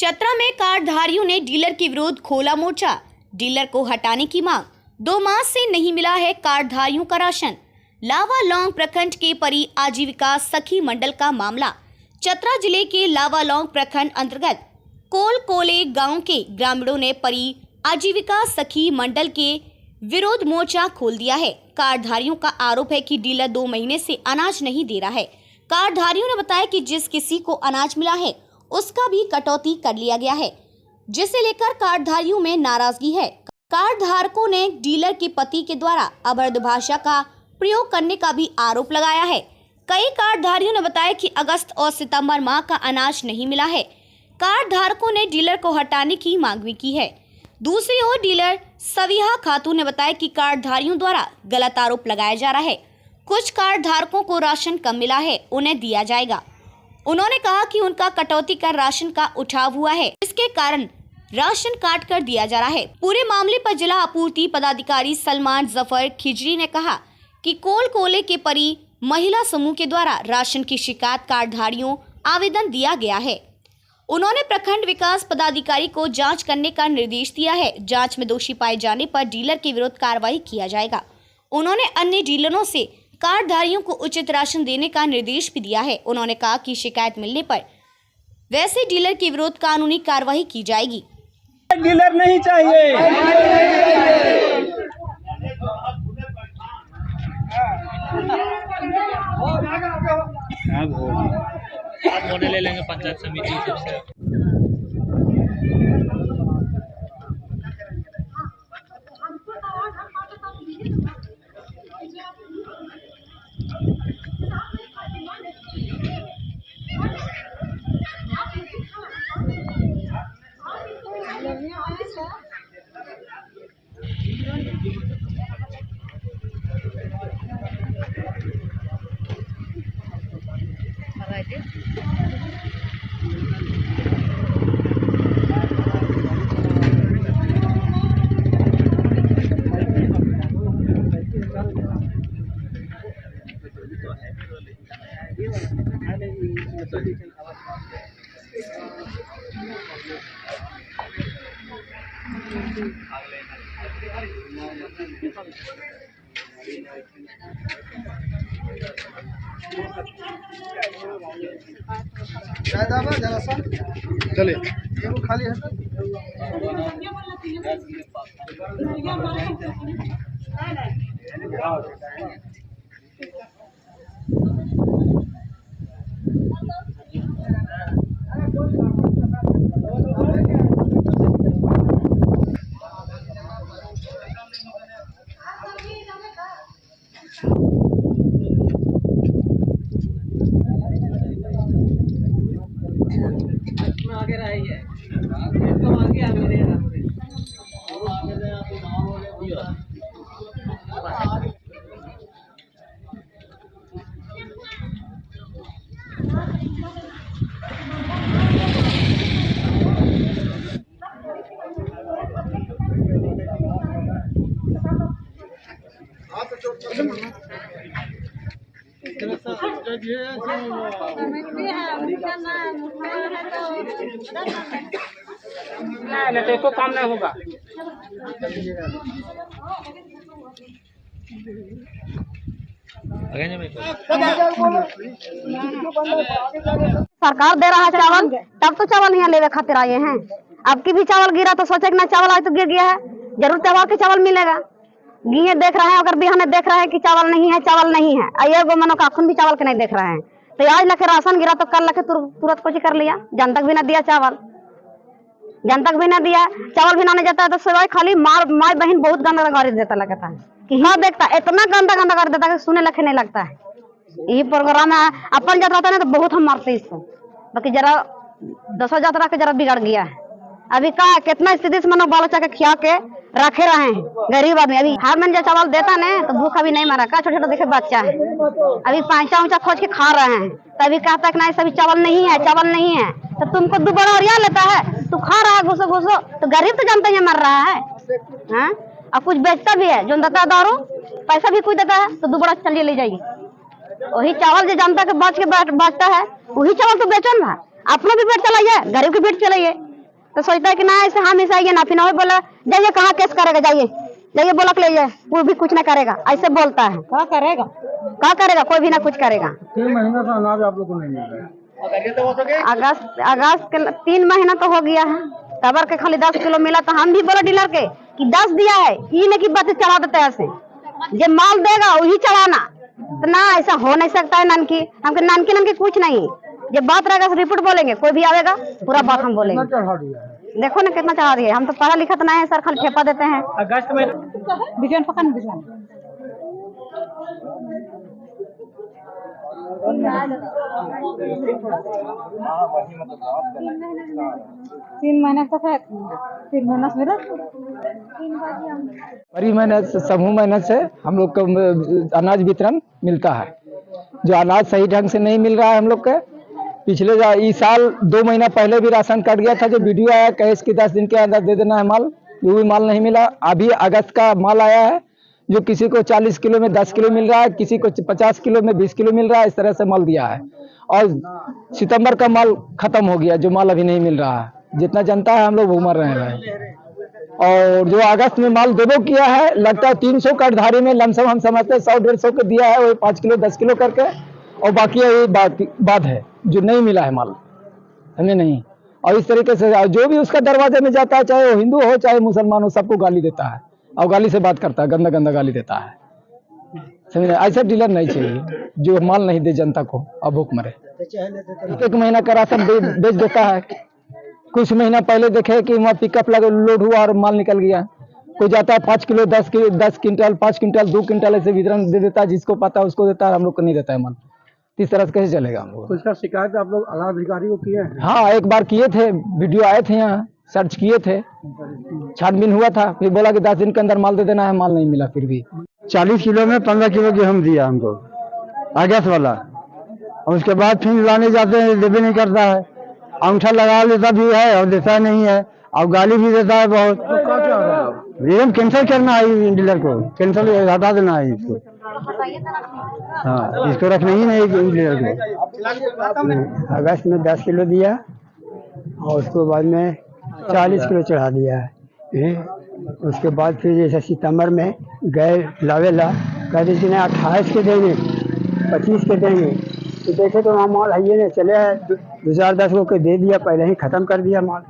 चतरा में कार्डधारियों ने डीलर के विरुद्ध खोला मोर्चा। डीलर को हटाने की मांग। 2 माह से नहीं मिला है कार्डधारियों का राशन। लावालौंग प्रखंड के परी आजीविका सखी मंडल का मामला। चतरा जिले के लावालौंग प्रखंड अंतर्गत कोलकोले गांव के ग्रामीणों ने परी आजीविका सखी मंडल के विरोध मोर्चा खोल दिया है। कार्डधारियों का आरोप है कि डीलर 2 महीने से अनाज नहीं दे रहा है। कार्डधारियों ने बताया कि जिस किसी को अनाज मिला है उसका भी कटौती कर लिया गया है, जिसे लेकर कार्डधारियों में नाराजगी है। कार्डधारकों ने डीलर के पति के द्वारा अभद्र भाषा का प्रयोग करने का भी आरोप लगाया है। कई कार्डधारियों ने बताया कि अगस्त और सितंबर माह का अनाज नहीं मिला है। कार्डधारकों ने डीलर को हटाने की मांग भी की है। दूसरी ओर डीलर सविहा खातून ने बताया कि कार्डधारियों द्वारा गलत आरोप लगाया जा रहा है। कुछ कार्डधारकों को राशन कम मिला है, उन्हें दिया जाएगा। उन्होंने कहा कि उनका कटौती कर राशन का उठाव हुआ है, इसके कारण राशन काट कर दिया जा रहा है। पूरे मामले पर जिला आपूर्ति पदाधिकारी सलमान जफर खिजरी ने कहा कि कोलकोले के परी महिला समूह के द्वारा राशन की शिकायत कार्डधारियों आवेदन दिया गया है। उन्होंने प्रखंड विकास पदाधिकारी को जांच करने का निर्देश दिया है। जांच में दोषी पाए जाने पर डीलर के विरुद्ध कार्रवाई किया जाएगा। उन्होंने अन्य डीलरों से कार्डधारियों को उचित राशन देने का निर्देश भी दिया है। उन्होंने कहा कि शिकायत मिलने पर वैसे डीलर के विरुद्ध कानूनी कार्रवाई की जाएगी। डीलर नहीं चाहिए। आप मोने ले लेंगे पंचायत समिति से। चलिए खाली है आगे रही है तो आगे आगे नहीं तो काम नहीं होगा। सरकार दे रहा है चावल, तब तो चावल यहाँ लेवे खातिर आए हैं। अब की भी चावल गिरा तो सोचे कि ना चावल आज तो गिर गया है, जरूर त्योहार के चावल मिलेगा। गिये देख रहे हैं, अगर बिहाने देख रहे हैं कि चावल नहीं है, चावल नहीं है। आइए गो मनो काखुन भी चावल के नहीं देख रहे हैं, तो आज लखे राशन गिरा तो कल लखे तुरंत कुछ कर लिया। जन तक भी ना दिया चावल, जन तक भी ना दिया चावल भी ना जाता है तो सिवाय खाली माँ बहन बहुत गंदा गाड़ी देता लगता है कि हाँ देखता, इतना गंदा गंदा कर देता है कि सुने लखे नहीं लगता है। यही प्रोग्राम है अपन जात रहता है ना तो बहुत हम मारते इसको, बाकी जरा 10 जात्रा के जरा बिगड़ गया है। अभी का कितना स्थिति से मनो बाल बच्चा के खिया के रखे रहे हैं गरीब आदमी। अभी हर मन जो चावल देता ना तो भूखा भी नहीं मरा। का छोटे छोटे देखे बच्चा है अभी पांचा ऊंचा खोज के खा रहे हैं, तभी कहता है कि नहीं सभी चावल नहीं है, चावल नहीं है। तो तुमको दोबारा और लेता है, तू खा रहा है घुसो घुसो, तो गरीब तो जानते हैं मर रहा है। हाँ और कुछ बेचता भी है, जो देता है दारू पैसा भी कुछ देता है तो दोबारा चलिए ले जाइए। वही चावल जो जनता के बच के बांटता है वही चावल तो बेचो ना, अपना भी पेट चलाइए, गरीब के पेट चलाइए। तो सोचता है कि ना ऐसे हम ऐसे आइए ना, फिर वही बोला जाइए कहाँ केस करेगा, जाइए जाइए बोलक ले जाए, वो भी कुछ ना करेगा, ऐसे बोलता है। क्या करेगा, कोई भी ना कुछ करेगा। 3 महीना से अनाज आप लोग को नहीं मिल रहा है। अगस्त के 3 महीना तो हो गया है, तबर के खाली 10 किलो मिला, तो हम भी बोले डीलर के कि 10 दिया है, ये नहीं कि बात चढ़ा देते ऐसे, जो माल देगा वही चढ़ाना, तो ना ऐसा हो नहीं सकता है। नानकी हमके नानकी कुछ नहीं, जब बात रहेगा तो रिपोर्ट बोलेंगे, कोई भी आवेगा पूरा बात हम बोलेंगे। चढ़ा दिया है। देखो ना कितना चढ़ा दिया, हम तो पढ़ा लिखा तो नहीं है सर, खाली ठेपा देते हैं। अगस्त में बिजन पकड़ बिजन 3 महीने तक है, 3 महीना से मेरा परी मेहनत से, समूह मेहनत से हम लोग को अनाज वितरण मिलता है। जो अनाज सही ढंग से नहीं मिल रहा है हम लोग के, पिछले इस साल 2 महीना पहले भी राशन कट गया था, जो वीडियो आया कैश की 10 दिन के अंदर दे देना है माल, वो भी माल नहीं मिला। अभी अगस्त का माल आया है, जो किसी को 40 किलो में 10 किलो मिल रहा है, किसी को 50 किलो में 20 किलो मिल रहा है, इस तरह से माल दिया है। और सितंबर का माल खत्म हो गया, जो माल अभी नहीं मिल रहा है। जितना जनता है हम लोग भूख मर रहे हैं। और जो अगस्त में माल देवो किया है, लगता है 300 कार्डधारी में लमसम हम समझते हैं 100-150 को दिया है, वही 5 किलो 10 किलो करके, और बाकी ये बात है जो नहीं मिला है माल, हमें नहीं। और इस तरीके से जो भी उसका दरवाजे में जाता है, चाहे वो हिंदू हो चाहे मुसलमान हो, सबको गाली देता है और गाली से बात करता है, गंदा गंदा गाली देता है। समझे, ऐसा डीलर नहीं चाहिए जो माल नहीं दे जनता को और भूख मरे। 1 महीना का राशन बेच देता है। कुछ महीना पहले देखे कि वहाँ पिकअप लोड हुआ और माल निकल गया। कोई जाता है 5 किलो 10 क्विंटल 5 क्विंटल 2 क्विंटल ऐसे वितरण दे देता है, जिसको पता है उसको देता है, हम लोग को नहीं देता है माल। इस तरह से कैसे चलेगा हम लोग? तो इसका शिकायत आप लोग अनाज अधिकारी को किए हैं? हाँ, एक बार किए थे, वीडियो आए थे, यहाँ सर्च किए थे, छानबीन हुआ था, फिर बोला कि 10 दिन के अंदर माल दे देना है, माल नहीं मिला। फिर भी 40 किलो में 15 किलो गेहूँ दिया हमको अगस्त वाला, और उसके बाद फिर लाने जाते हैं, देवे नहीं करता है, अंगूठा लगा लेता भी है और देता नहीं है, और गाली भी देता है बहुत। तो कैंसिल करना है डीलर को, कैंसिल हटा देना है इसको। हाँ, इसको रखना ही नहीं डीलर को। अगस्त में 10 किलो दिया और उसके बाद में 40 किलो चढ़ा दिया है। उसके बाद फिर जैसे सितंबर में गए लावेला, कहते थे 28 के देंगे 25 के देंगे, तो देखे तो वहाँ माल है नहीं, चले आए 2-10 को दे दिया, पहले ही ख़त्म कर दिया माल।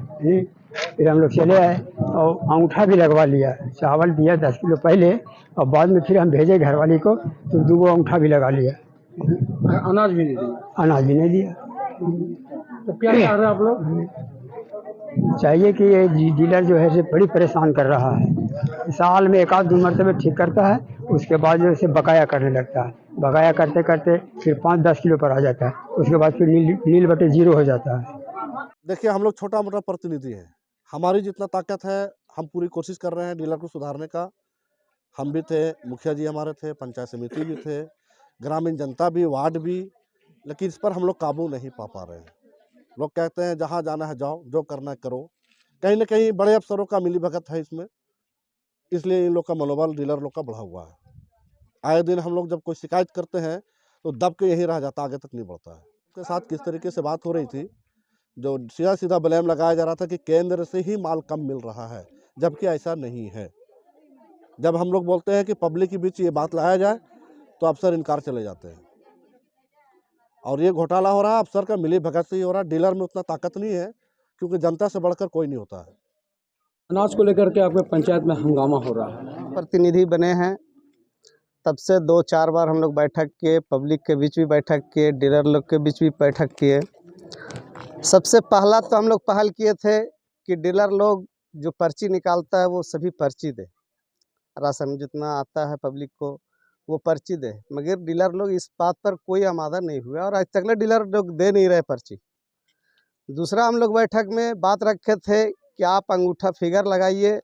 फिर हम लोग चले आए और अंगूठा भी लगवा लिया, चावल दिया 10 किलो पहले, और बाद में फिर हम भेजे घरवाली को तो 2 अंगूठा भी लगा लिया। अनाज भी नहीं दिया। अनाज भी नहीं दिया। तो क्या चाह रहे हैं आप लोग? चाहिए कि ये डीलर जो है से बड़ी परेशान कर रहा है। साल में 1-2 मरतबे ठीक करता है, उसके बाद जो है बकाया करने लगता है। बकाया करते करते फिर 5-10 किलो पर आ जाता है, उसके बाद फिर नील बटे 0 हो जाता है। देखिए, हम लोग छोटा मोटा प्रतिनिधि हैं, हमारी जितना ताकत है हम पूरी कोशिश कर रहे हैं डीलर को सुधारने का। हम भी थे, मुखिया जी हमारे थे, पंचायत समिति भी थे, ग्रामीण जनता भी, वार्ड भी, लेकिन इस पर हम लोग काबू नहीं पा रहे हैं। लोग कहते हैं जहाँ जाना है जाओ, जो करना है करो। कहीं ना कहीं बड़े अफसरों का मिलीभगत है इसमें, इसलिए इन लोग का मनोबल डीलर लोग का बढ़ा हुआ है। आए दिन हम लोग जब कोई शिकायत करते हैं तो दब के यहीं रह जाता, आगे तक नहीं बढ़ता है। उसके साथ किस तरीके से बात हो रही थी, जो सीधा ब्लेम लगाया जा रहा था कि केंद्र से ही माल कम मिल रहा है, जबकि ऐसा नहीं है। जब हम लोग बोलते हैं कि पब्लिक के बीच ये बात लाया जाए तो अफसर इनकार चले जाते हैं, और ये घोटाला हो रहा है अफसर का मिली भगत से ही हो रहा है। डीलर में उतना ताकत नहीं है, क्योंकि जनता से बढ़कर कोई नहीं होता है। अनाज को लेकर के आपके पंचायत में हंगामा हो रहा है। प्रतिनिधि बने हैं तब से 2-4 बार हम लोग बैठक किए, पब्लिक के बीच भी बैठक किए, डीलर लोग के बीच भी बैठक किए। सबसे पहला तो हम लोग पहल किए थे कि डीलर लोग जो पर्ची निकालता है वो सभी पर्ची दे, राशन जितना आता है पब्लिक को वो पर्ची दे, मगर डीलर लोग इस बात पर कोई आमादा नहीं हुआ और आज तक डीलर लोग दे नहीं रहे पर्ची। दूसरा, हम लोग बैठक में बात रखे थे कि आप अंगूठा फिगर लगाइए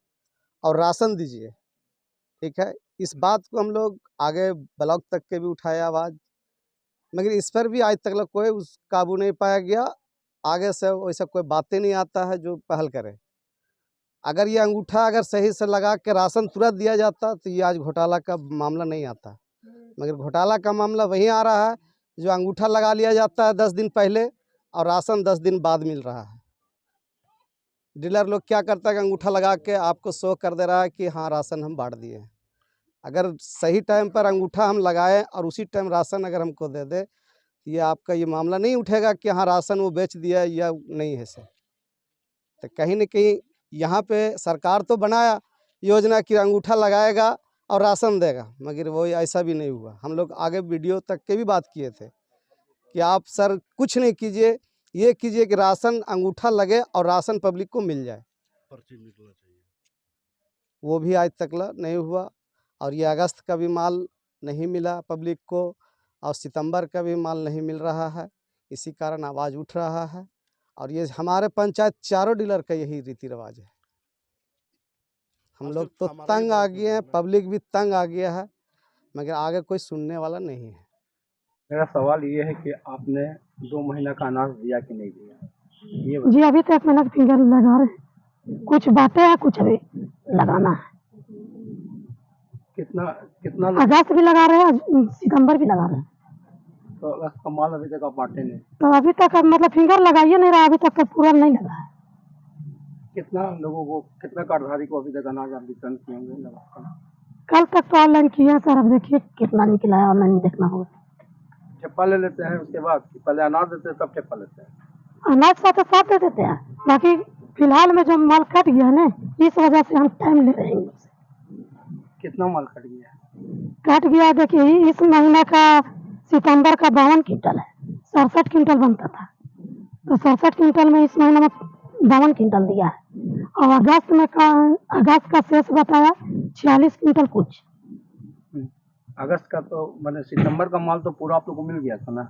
और राशन दीजिए, ठीक है। इस बात को हम लोग आगे ब्लॉक तक के भी उठाया आवाज़, मगर इस पर भी आज तक कोई उस काबू नहीं पाया गया। आगे से वैसा कोई बातें नहीं आता है जो पहल करे। अगर ये अंगूठा अगर सही से लगा के राशन तुरंत दिया जाता तो ये आज घोटाला का मामला नहीं आता, मगर घोटाला का मामला वहीं आ रहा है जो अंगूठा लगा लिया जाता है 10 दिन पहले और राशन 10 दिन बाद मिल रहा है। डीलर लोग क्या करता है कि अंगूठा लगा के आपको शो कर दे रहा है कि हाँ राशन हम बांट दिए हैं। अगर सही टाइम पर अंगूठा हम लगाएं और उसी टाइम राशन अगर हमको दे दे, ये आपका ये मामला नहीं उठेगा कि हाँ राशन वो बेच दिया या नहीं है सर। तो कहीं न कहीं यहाँ पे सरकार तो बनाया योजना कि अंगूठा लगाएगा और राशन देगा, मगर वो ऐसा भी नहीं हुआ। हम लोग आगे वीडियो तक के भी बात किए थे कि आप सर कुछ नहीं कीजिए, ये कीजिए कि राशन अंगूठा लगे और राशन पब्लिक को मिल जाए। पर्ची निकलना चाहिए, वो भी आज तक नहीं हुआ। और ये अगस्त का भी माल नहीं मिला पब्लिक को, और सितंबर का भी माल नहीं मिल रहा है। इसी कारण आवाज़ उठ रहा है। और ये हमारे पंचायत चारों डीलर का यही रीति रिवाज है। हम लोग तो तंग आ गए हैं, पब्लिक भी तंग आ गया है, मगर आगे कोई सुनने वाला नहीं है। मेरा सवाल ये है कि आपने 2 महीना का अनाज दिया कि नहीं दिया? ये जी अभी तक मैंने फिंगर लगा रहे हैं, कुछ बातें हैं, कुछ अभी लगाना है। कितना अगस्त भी लगा रहे हैं, सितंबर भी लगा रहे हैं। तो अगस्त का माल अभी तक आप बांटे नहीं? तो अभी तक मतलब फिंगर लगाइए नहीं रहा, अभी तक पूरा नहीं लगा है। कितना लोगों को, कितना कार्डधारी को अभी तक अनाज आप वितरण किए होंगे? कल तक तो ऑनलाइन किए हैं सर, अब देखिए कितना निकला है, ऑनलाइन देखना होगा। ठेपा ले लेते हैं उसके बाद, पहले अनाज देते हैं तब ठेपा लेते हैं? अनाज साथ साथ दे देते हैं, बाकी फिलहाल में जो माल कट गया है ना, इस वजह से हम टाइम ले रहे हैं। कितना माल कट गया है? कट गया देखिए, इस महीने का सितंबर का 52 क्विंटल है, 67 क्विंटल बनता था, तो 67 क्विंटल में इस महीने में 52 क्विंटल दिया है। और अगस्त का शेष बताया 46 क्विंटल कुछ। अगस्त का तो मैंने, सितंबर का माल तो पूरा आप लोग को मिल गया था ना?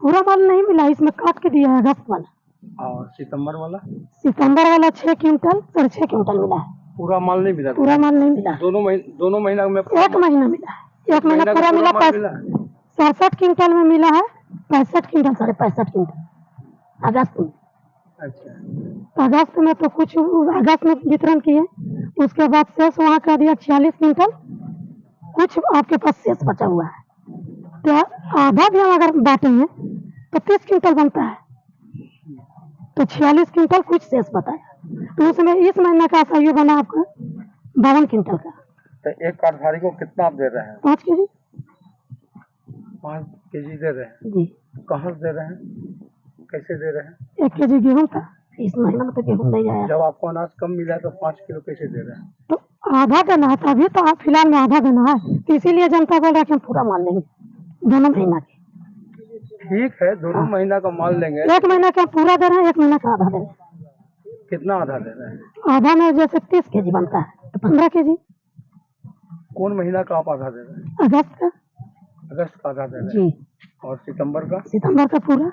पूरा माल नहीं मिला, इसमें काट के दिया है अगस्त वाला। और सितंबर वाला? सितंबर वाला 6 क्विंटल 6.5 क्विंटल मिला है। पूरा माल नहीं मिला? पूरा माल नहीं मिला, दोनों महीना में? एक महीना मिला है, एक महीना पूरा मिला। 67 क्विंटल में मिला है, 65 क्विंटल 65.5 क्विंटल अगस्त में। अच्छा, अगस्त में तो कुछ अगस्त में वितरण किए, उसके बाद शेष वहाँ कर दिया 46 क्विंटल, कुछ आपके पास शेष बचा हुआ है। तो आधा भी हम अगर बांटेंगे तो 30 क्विंटल बनता है, तो 46 क्विंटल कुछ शेष बताया। तो उसमें इस महीने का सहयोग बना आपका 52 क्विंटल का। तो एक कार्डधारी को कितना आप दे रहे हैं? 5 केजी। 5 केजी दे रहे हैं जी। कहाँ से दे रहे हैं, कैसे दे रहे हैं? 1 केजी गेहूँ था, इस महीने में तो गेहूँ नहीं आया। जब आपको अनाज कम मिला तो 5 किलो कैसे दे रहे हैं? तो आधा देना है, तभी तो आप फिलहाल में आधा देना है, तो इसीलिए जनता बोल रहा है कि हम पूरा माल लेंगे 2 महीना के। ठीक है, 2 महीना का माल लेंगे। 1 महीना का पूरा दे रहे हैं, 1 महीना का आधा दे रहे हैं। कितना आधा दे रहे हैं? आधा में जैसे 30 केजी बनता है तो 15 केजी। कौन महीना का आप आधा दे रहे हैं? अगस्त का। अगस्त का आधा दे रहे जी। हैं। और सितंबर का? सितंबर का पूरा।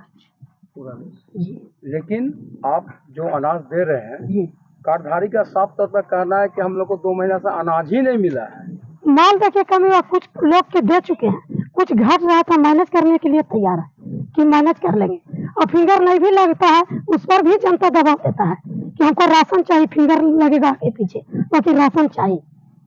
जी। लेकिन आप जो अनाज दे रहे हैं, जी। कार्डधारी का साफ तौर पर कहना है कि हम लोग को 2 महीना से अनाज ही नहीं मिला है। माल देखिए कमी हुआ, कुछ लोग के दे चुके हैं, कुछ घट रहा था, मैनेज करने के लिए तैयार है कि मैनेज कर लेंगे। और फिंगर नहीं भी लगता है, उस पर भी जनता दबाव देता है कि हमको राशन चाहिए, फिंगर लगेगा आगे पीछे, बाकी राशन चाहिए।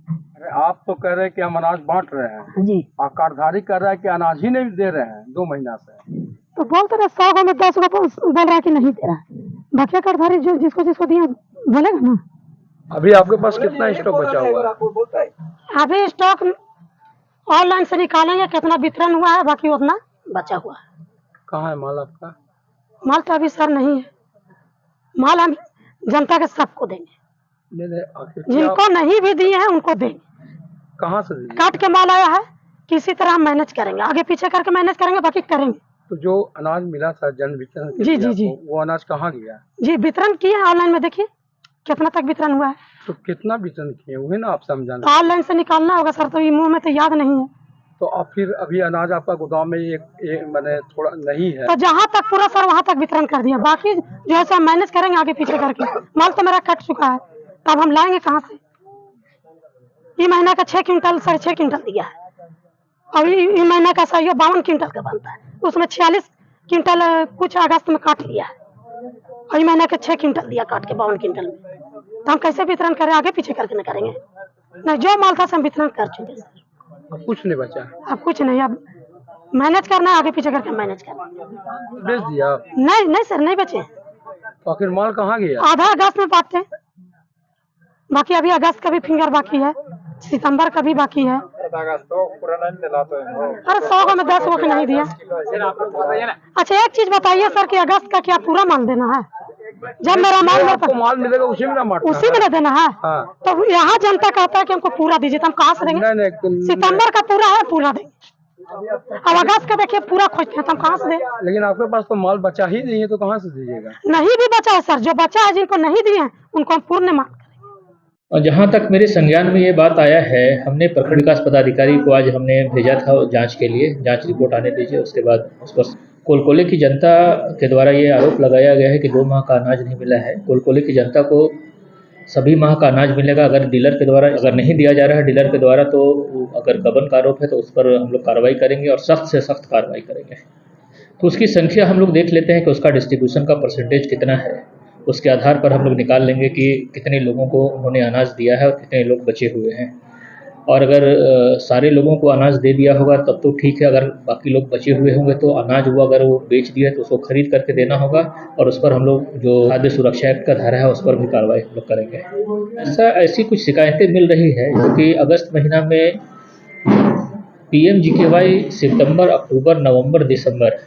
अरे आप तो कह रहे हैं कि हम अनाज बांट रहे हैं जी, और कार्डधारी कह रहा है कि अनाज ही नहीं दे रहे हैं 2 महीना से। तो बोलते रहे 100 गो में 10 गो बोल रहा है कि नहीं दे रहा है, बाकी कार्डधारी जो जिसको जिसको दिया बोलेगा ना। अभी आपके पास कितना स्टॉक बचा हुआ है? अभी स्टॉक ऑनलाइन से निकालेंगे, कितना वितरण हुआ है, बाकी उतना बचा हुआ है। कहाँ है माल आपका? माल तो अभी सर नहीं है, माल हम जनता के सबको देंगे, जिनको नहीं भी दिए हैं उनको देंगे। कहाँ से दिए? काट के माल आया है, किसी तरह हम मैनेज करेंगे, आगे पीछे करके मैनेज करेंगे, बाकी करेंगे। तो जो अनाज मिला था जन वितरण के जी लिए जी जी आपको, वो अनाज कहाँ गया? जी वितरण किए हैं ऑनलाइन में, देखिए कितना तक वितरण हुआ है। तो कितना वितरण किए हुए ना आप समझाना? ऑनलाइन से निकालना होगा सर, तो ये मुंह में तो याद नहीं है। तो अब फिर अभी अनाज आपका गोदाम में एक मैंने थोड़ा नहीं है, तो जहाँ तक पूरा सर वहाँ तक वितरण कर दिया, बाकी जो है हम मैनेज करेंगे आगे पीछे करके। माल तो मेरा कट चुका है, तब हम लाएंगे कहाँ से? ये महीना का 6 क्विंटल 6.5 क्विंटल दिया है, और ये महीना का सहयोग 52 क्विंटल का बनता है, उसमें 46 क्विंटल कुछ अगस्त में काट लिया है, और ये महीना का 6 क्विंटल दिया काट के 52 क्विंटल में। तो हम कैसे वितरण करें, आगे पीछे करके नहीं करेंगे? नहीं, जो माल था हम वितरण कर चुके सर, अब कुछ नहीं बचा? अब कुछ नहीं, अब मैनेज करना है, आगे पीछे करके मैनेज करना। बेच दिया? नहीं नहीं सर, नहीं बचे। आखिर माल कहाँ गया? आधा अगस्त में बांटते हैं, बाकी अभी अगस्त का भी फिंगर बाकी है, सितंबर का भी बाकी है। अरे 100 को में 10 को नहीं दिया। अच्छा एक चीज बताइए सर कि अगस्त का क्या पूरा माल देना है? जब मेरा माल मिलेगा उसी में उसी में देना है। तो यहाँ जनता कहता है कि हमको पूरा दीजिए, तो हम कहाँ से देंगे? सितंबर का पूरा है, पूरा देंगे। अब अगस्त का देखिए पूरा खोजते हैं, तो हम कहाँ से दें? लेकिन आपके पास तो माल बचा ही नहीं है, तो कहाँ से दीजिएगा? नहीं भी बचा है सर, जो बचा है जिनको नहीं दिए हैं उनको हम पूर्ण माल। और जहाँ तक मेरे संज्ञान में ये बात आया है, हमने प्रखंड विकास पदाधिकारी को आज हमने भेजा था जांच के लिए, जांच रिपोर्ट आने दीजिए, उसके बाद उस पर कोलकोले की जनता के द्वारा ये आरोप लगाया गया है कि 2 माह का अनाज नहीं मिला है। कोलकोले की जनता को सभी माह का अनाज मिलेगा। अगर डीलर के द्वारा अगर नहीं दिया जा रहा है डीलर के द्वारा, तो अगर गबन का आरोप है तो उस पर हम लोग कार्रवाई करेंगे और सख्त से सख्त कार्रवाई करेंगे। तो उसकी संख्या हम लोग देख लेते हैं कि उसका डिस्ट्रीब्यूशन का परसेंटेज कितना है, उसके आधार पर हम लोग निकाल लेंगे कि कितने लोगों को उन्होंने अनाज दिया है और कितने लोग बचे हुए हैं। और अगर सारे लोगों को अनाज दे दिया होगा तब तो ठीक है, अगर बाकी लोग बचे हुए होंगे तो अनाज वो अगर वो बेच दिया तो उसको खरीद करके देना होगा, और उस पर हम लोग जो खाद्य सुरक्षा एक्ट का धारा है उस पर भी कार्रवाई हम लोग करेंगे। ऐसी कुछ शिकायतें मिल रही है, क्योंकि अगस्त महीना में PMGKY सितंबर, अक्टूबर, नवंबर, दिसंबर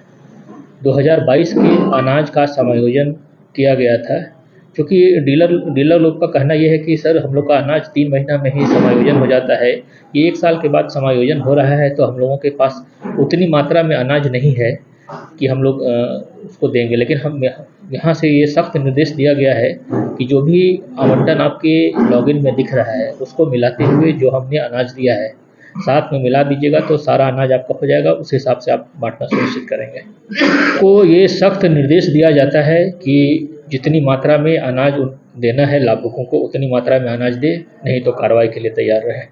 2022 के अनाज का समायोजन किया गया था। क्योंकि डीलर लोग का कहना यह है कि सर हम लोग का अनाज 3 महीना में ही समायोजन हो जाता है, ये 1 साल के बाद समायोजन हो रहा है, तो हम लोगों के पास उतनी मात्रा में अनाज नहीं है कि हम लोग उसको देंगे। लेकिन हम यहाँ से ये सख्त निर्देश दिया गया है कि जो भी आवंटन आपके लॉगिन में दिख रहा है उसको मिलाते हुए जो हमने अनाज दिया है साथ में मिला दीजिएगा, तो सारा अनाज आपका हो जाएगा। उस हिसाब से आप बांटना सुनिश्चित करेंगे। को ये सख्त निर्देश दिया जाता है कि जितनी मात्रा में अनाज देना है लाभुकों को उतनी मात्रा में अनाज दे, नहीं तो कार्रवाई के लिए तैयार रहें।